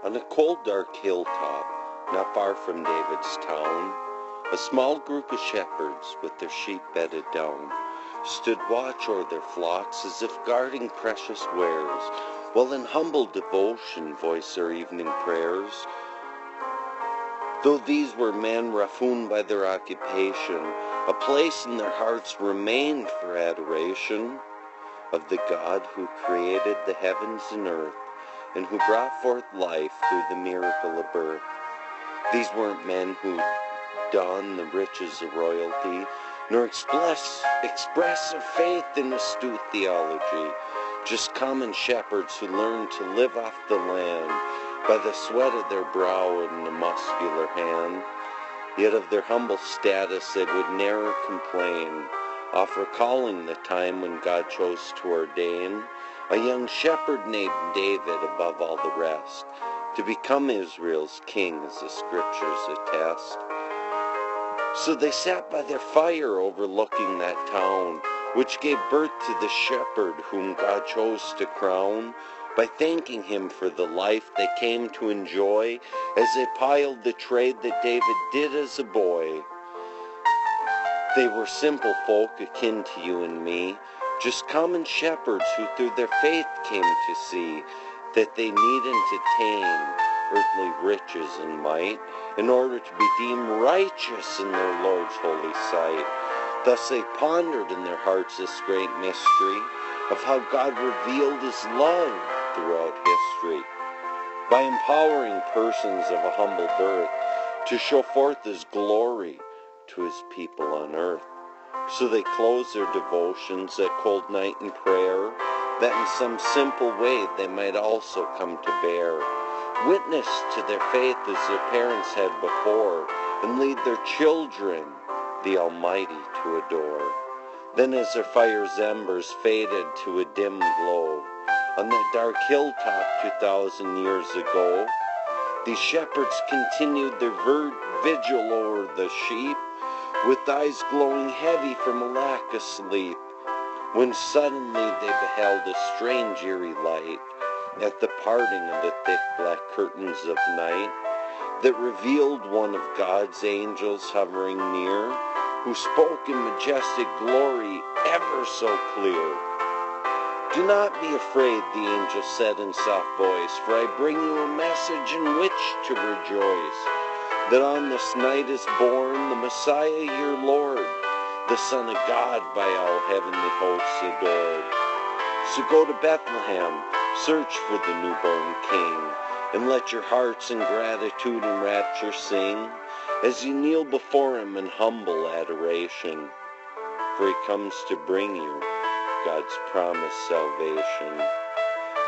On a cold, dark hilltop, not far from David's town, a small group of shepherds with their sheep bedded down stood watch o'er their flocks as if guarding precious wares, while in humble devotion voiced their evening prayers. Though these were men rough-hewn by their occupation, a place in their hearts remained for adoration of the God who created the heavens and earth, and who brought forth life through the miracle of birth. These weren't men who donned the riches of royalty, nor express their faith in astute theology, just common shepherds who learned to live off the land by the sweat of their brow and the muscular hand. Yet of their humble status they would ne'er complain, oft recalling the time when God chose to ordain a young shepherd named David above all the rest, to become Israel's king, as the scriptures attest. So they sat by their fire overlooking that town, which gave birth to the shepherd whom God chose to crown, by thanking him for the life they came to enjoy as they piled the trade that David did as a boy. They were simple folk akin to you and me, just common shepherds who through their faith came to see that they needn't attain earthly riches and might in order to be deemed righteous in their Lord's holy sight. Thus they pondered in their hearts this great mystery of how God revealed his love throughout history by empowering persons of a humble birth to show forth his glory to his people on earth. So they closed their devotions that cold night in prayer, that in some simple way they might also come to bear witness to their faith as their parents had before, and lead their children the Almighty to adore. Then as their fire's embers faded to a dim glow on that dark hilltop 2,000 years ago, these shepherds continued their vigil o'er the sheep, with eyes glowing heavy from a lack of sleep, when suddenly they beheld a strange eerie light at the parting of the thick black curtains of night, that revealed one of God's angels hovering near, who spoke in majestic glory ever so clear. Do not be afraid, the angel said in soft voice, for I bring you a message in which to rejoice, that on this night is born the Messiah your Lord, the Son of God by all heavenly hosts adored. So go to Bethlehem, search for the newborn King, and let your hearts in gratitude and rapture sing, as you kneel before him in humble adoration, for he comes to bring you God's promised salvation.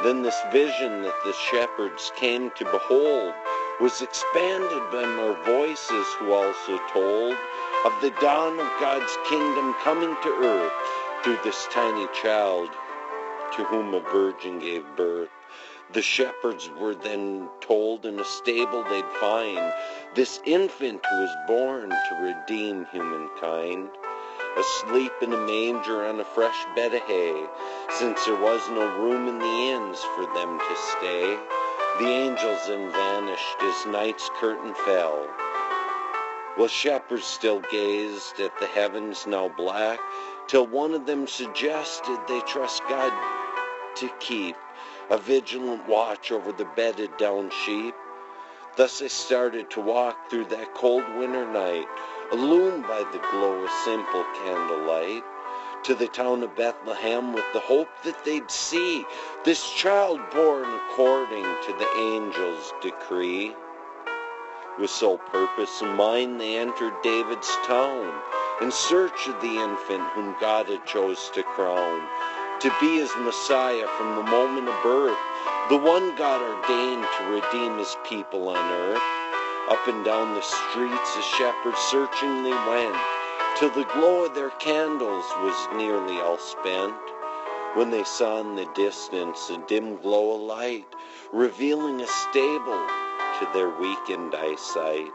Then this vision that the shepherds came to behold was expanded by more voices, who also told of the dawn of God's kingdom coming to earth through this tiny child to whom a virgin gave birth. The shepherds were then told in a stable they'd find this infant who was born to redeem humankind, asleep in a manger on a fresh bed of hay, since there was no room in the inns for them to stay. The angels then vanished as night's curtain fell, while shepherds still gazed at the heavens now black, till one of them suggested they trust God to keep a vigilant watch over the bedded down sheep. Thus they started to walk through that cold winter night, illumined by the glow of simple candlelight, to the town of Bethlehem, with the hope that they'd see this child born according to the angel's decree. With sole purpose in mind they entered David's town, in search of the infant whom God had chose to crown, to be his Messiah from the moment of birth, the one God ordained to redeem his people on earth. Up and down the streets the shepherds searchingly went, till the glow of their candles was nearly all spent, when they saw in the distance a dim glow of light, revealing a stable to their weakened eyesight.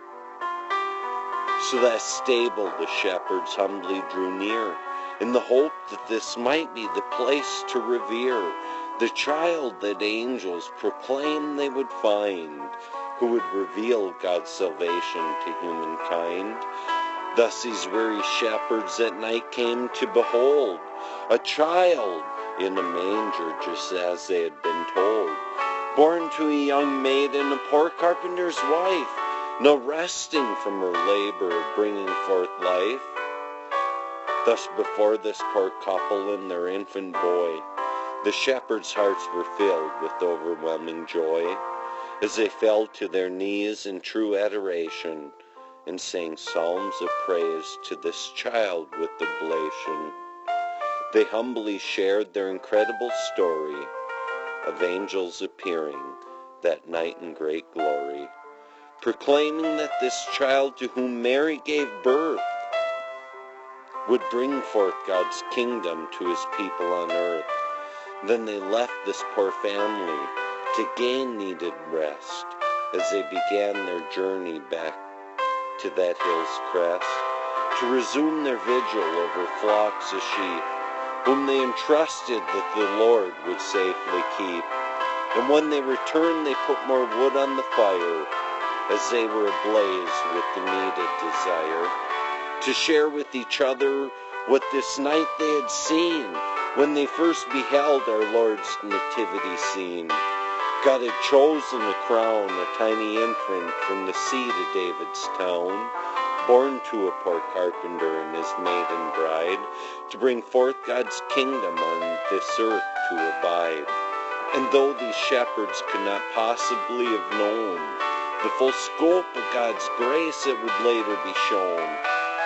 So that stable the shepherds humbly drew near, in the hope that this might be the place to revere the child that angels proclaimed they would find, who would reveal God's salvation to humankind. Thus these weary shepherds at night came to behold a child in a manger, just as they had been told, born to a young maiden, a poor carpenter's wife, no resting from her labor of bringing forth life. Thus before this poor couple and their infant boy, the shepherds' hearts were filled with overwhelming joy, as they fell to their knees in true adoration, and sang psalms of praise to this child with oblation. They humbly shared their incredible story of angels appearing that night in great glory, proclaiming that this child to whom Mary gave birth would bring forth God's kingdom to his people on earth. Then they left this poor family to gain needed rest as they began their journey back to that hill's crest, to resume their vigil over flocks of sheep, whom they entrusted that the Lord would safely keep. And when they returned, they put more wood on the fire, as they were ablaze with the needed desire, to share with each other what this night they had seen, when they first beheld our Lord's nativity scene. God had chosen to crown a tiny infant from the seed of David's town, born to a poor carpenter and his maiden bride, to bring forth God's kingdom on this earth to abide. And though these shepherds could not possibly have known the full scope of God's grace that would later be shown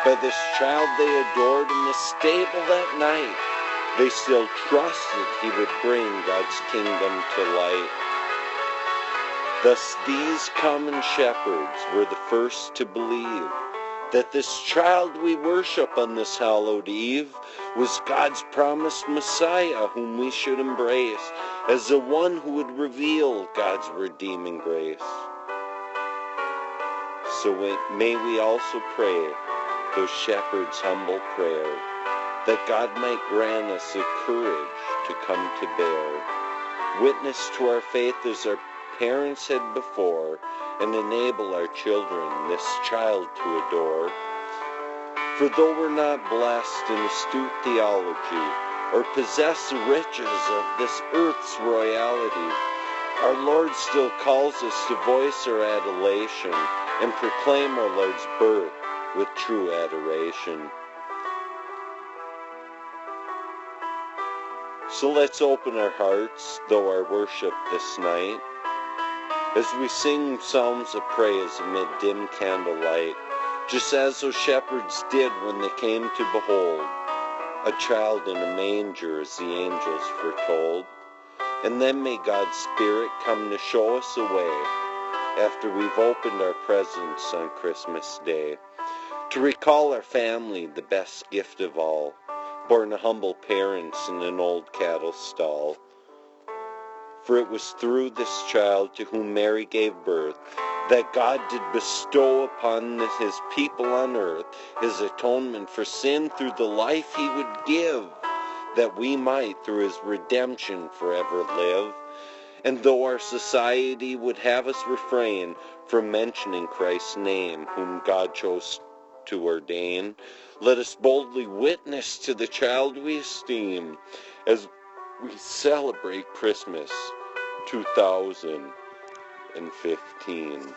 by this child they adored in the stable that night, they still trusted he would bring God's kingdom to light. Thus these common shepherds were the first to believe that this child we worship on this hallowed eve was God's promised Messiah, whom we should embrace as the one who would reveal God's redeeming grace. So may we also pray those shepherds' humble prayer, that God might grant us the courage to come to bear witness to our faith as our parents had before, and enable our children this child to adore. For though we're not blessed in astute theology, or possess the riches of this earth's royalty, our Lord still calls us to voice our adulation and proclaim our Lord's birth with true adoration. So let's open our hearts, though our worship this night, as we sing psalms of praise amid dim candlelight, just as those shepherds did when they came to behold a child in a manger, as the angels foretold. And then may God's Spirit come to show us a way, after we've opened our presents on Christmas Day, to recall our family, the best gift of all, born of humble parents in an old cattle stall. For it was through this child to whom Mary gave birth that God did bestow upon his people on earth his atonement for sin through the life he would give, that we might through his redemption forever live. And though our society would have us refrain from mentioning Christ's name, whom God chose to ordain, let us boldly witness to the child we esteem as we celebrate Christmas 2015.